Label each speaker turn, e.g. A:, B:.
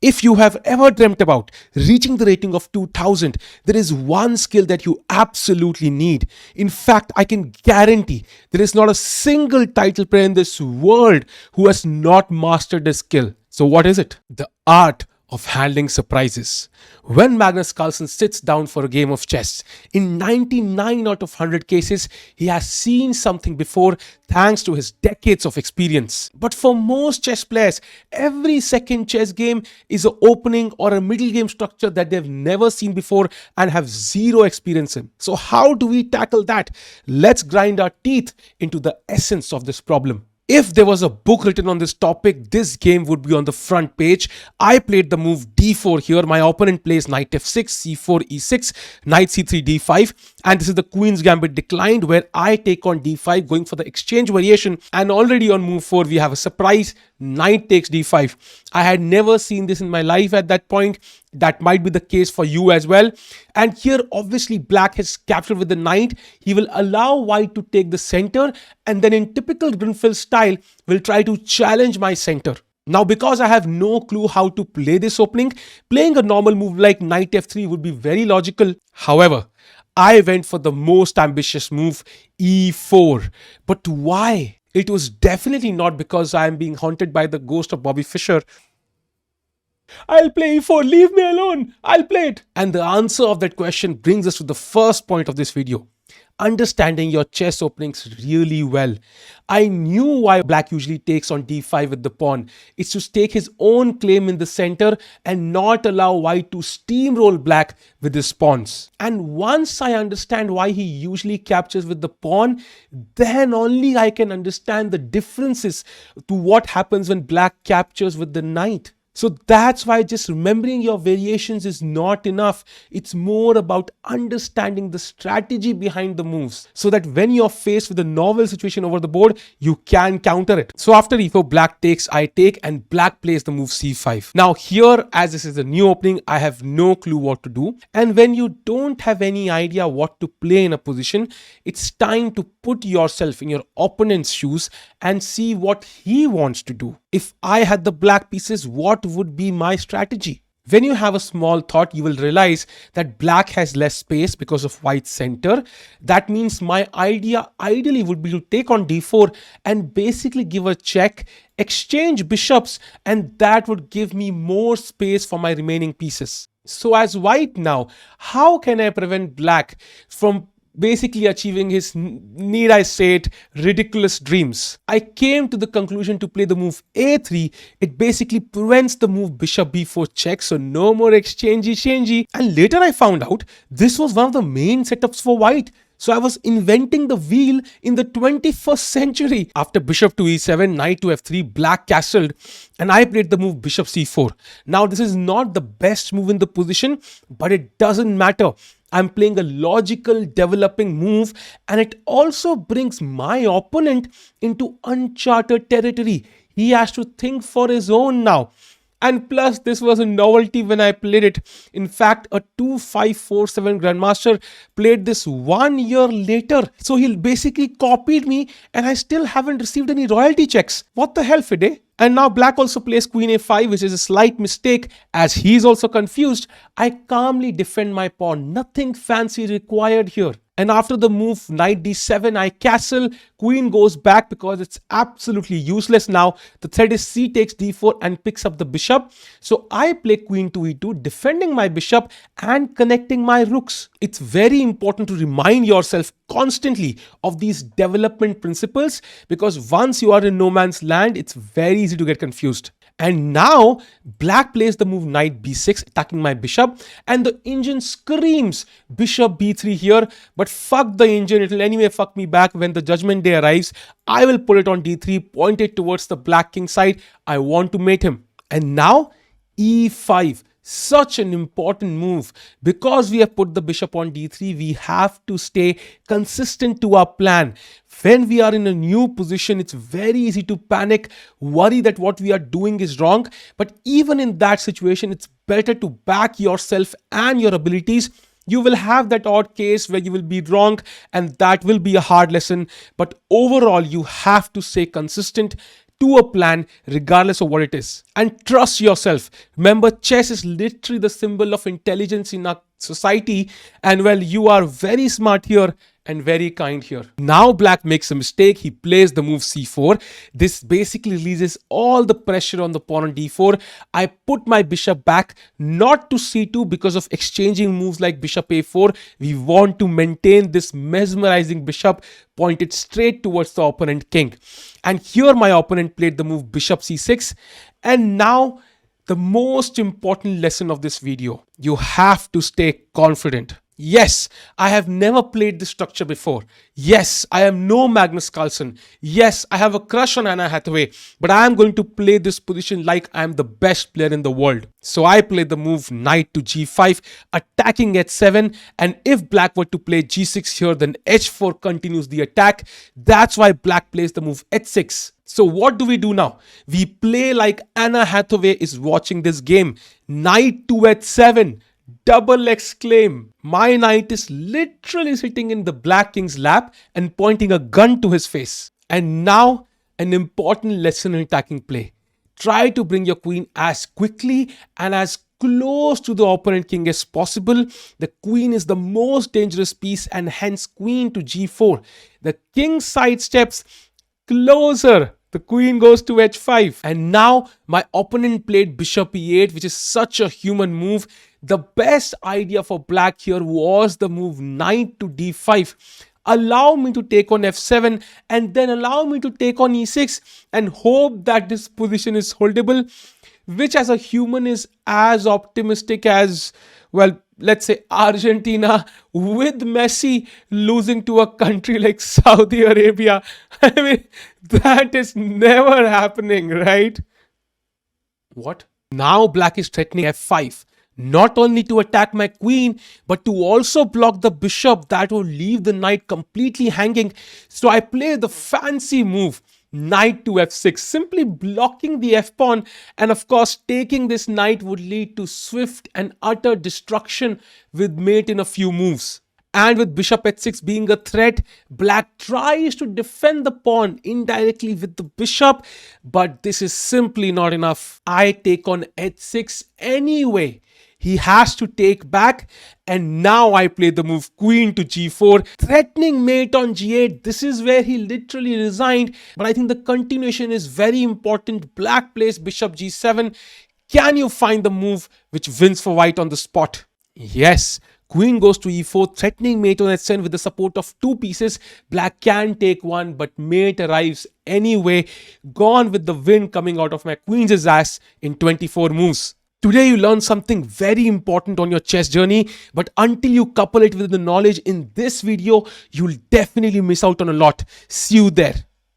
A: If you have ever dreamt about reaching the rating of 2000, there is one skill that you absolutely need. In fact, I can guarantee there is not a single title player in this world who has not mastered this skill. So what is it? The art of handling surprises. When Magnus Carlsen sits down for a game of chess, in 99 out of 100 cases, he has seen something before thanks to his decades of experience. But for most chess players, every second chess game is an opening or a middle game structure that they've never seen before and have zero experience in. So how do we tackle that? Let's grind our teeth into the essence of this problem. If there was a book written on this topic, this game would be on the front page. I played the move d4 here. My opponent plays knight f6, c4, e6, knight c3, d5. And this is the queen's gambit declined where I take on d5 going for the exchange variation. And already on move 4, we have a surprise. Knight takes d5. I had never seen this in my life at that point. That might be the case for you as well. And here obviously black has captured with the knight. He will allow white to take the center and then in typical Grunfeld style will try to challenge my center. Now because I have no clue how to play this opening, playing a normal move like knight f3 would be very logical. However, I went for the most ambitious move, e4. But why? It was definitely not because I am being haunted by the ghost of Bobby Fischer. I'll play e4, leave me alone, I'll play it. And the answer of that question brings us to the first point of this video. Understanding your chess openings really well. I knew why black usually takes on d5 with the pawn. It's to stake his own claim in the center and not allow white to steamroll black with his pawns. And once I understand why he usually captures with the pawn, then only I can understand the differences to what happens when black captures with the knight. So that's why just remembering your variations is not enough. It's more about understanding the strategy behind the moves so that when you're faced with a novel situation over the board, you can counter it. So after e4, black takes, I take, and black plays the move c5. Now here, as this is a new opening, I have no clue what to do. And when you don't have any idea what to play in a position, it's time to put yourself in your opponent's shoes and see what he wants to do. If I had the black pieces, what would be my strategy? When you have a small thought, you will realize that black has less space because of white's center. That means my idea ideally would be to take on d4 and basically give a check, exchange bishops, and that would give me more space for my remaining pieces. So as white now, how can I prevent black from basically achieving his, need I say it, ridiculous dreams? I came to the conclusion to play the move a3. It basically prevents the move bishop b4 check, so no more exchangey. And later I found out this was one of the main setups for white. So I was inventing the wheel in the 21st century. After bishop to e7, knight to f3, black castled, and I played the move bishop c4. Now this is not the best move in the position, but it doesn't matter. I'm playing a logical developing move, and it also brings my opponent into uncharted territory. He has to think for his own now. And plus, this was a novelty when I played it. In fact, a 2547 Grandmaster played this 1 year later. So he basically copied me, and I still haven't received any royalty checks. What the hell, Fide? And now black also plays queen a5, which is a slight mistake as he's also confused. I calmly defend my pawn. Nothing fancy required here. And after the move knight d7, I castle, queen goes back because it's absolutely useless now. The threat is c takes d4 and picks up the bishop. So I play queen to e2, defending my bishop and connecting my rooks. It's very important to remind yourself constantly of these development principles because once you are in no man's land, it's very easy to get confused. And now black plays the move knight b6, attacking my bishop, and the engine screams bishop b3 here. But fuck the engine, it will anyway fuck me back when the judgment day arrives. I will put it on d3, point it towards the black king side. I want to mate him. And now e5. Such an important move. Because we have put the bishop on d3, we have to stay consistent to our plan. When we are in a new position, it's very easy to panic, worry that what we are doing is wrong. But even in that situation, it's better to back yourself and your abilities. You will have that odd case where you will be wrong, and that will be a hard lesson. But overall, you have to stay consistent to a plan regardless of what it is. And trust yourself. Remember, chess is literally the symbol of intelligence in our society, and well, you are very smart here and very kind here. Now black makes a mistake. He plays the move c4. This basically releases all the pressure on the pawn on d4. I put my bishop back, not to c2 because of exchanging moves like bishop a4. We want to maintain this mesmerizing bishop pointed straight towards the opponent king. And here my opponent played the move bishop c6. And now the most important lesson of this video: you have to stay confident. Yes, I have never played this structure before. Yes, I am no Magnus Carlsen. Yes, I have a crush on Anna Hathaway, but I am going to play this position like I am the best player in the world. So I play the move knight to g5, attacking h7, and if black were to play g6 here, then h4 continues the attack. That's why black plays the move h6. So what do we do now? We play like Anna Hathaway is watching this game. Knight to h7. Double exclaim. My knight is literally sitting in the black king's lap and pointing a gun to his face. And now an important lesson in attacking play. Try to bring your queen as quickly and as close to the opponent king as possible. The queen is the most dangerous piece, and hence queen to g4. The king sidesteps closer. The queen goes to h5. And now my opponent played bishop e8, which is such a human move. The best idea for black here was the move knight to d5. Allow me to take on f7 and then allow me to take on e6 and hope that this position is holdable, which as a human is as optimistic as, well, let's say Argentina with Messi losing to a country like Saudi Arabia. I mean, that is never happening, right? What? Now black is threatening f5. Not only to attack my queen, but to also block the bishop that will leave the knight completely hanging. So I play the fancy move, knight to f6, simply blocking the f-pawn, and of course taking this knight would lead to swift and utter destruction with mate in a few moves. And with bishop h6 being a threat, black tries to defend the pawn indirectly with the bishop, but this is simply not enough. I take on h6 anyway. He has to take back, and now I play the move queen to g4, threatening mate on g8. This is where he literally resigned, but I think the continuation is very important. Black plays bishop g7. Can you find the move which wins for white on the spot? Yes. Queen goes to e4, threatening mate on h7 with the support of two pieces. Black can take one, but mate arrives anyway. Gone with the wind coming out of my queen's ass in 24 moves. Today you learned something very important on your chess journey, but until you couple it with the knowledge in this video, you'll definitely miss out on a lot. See you there.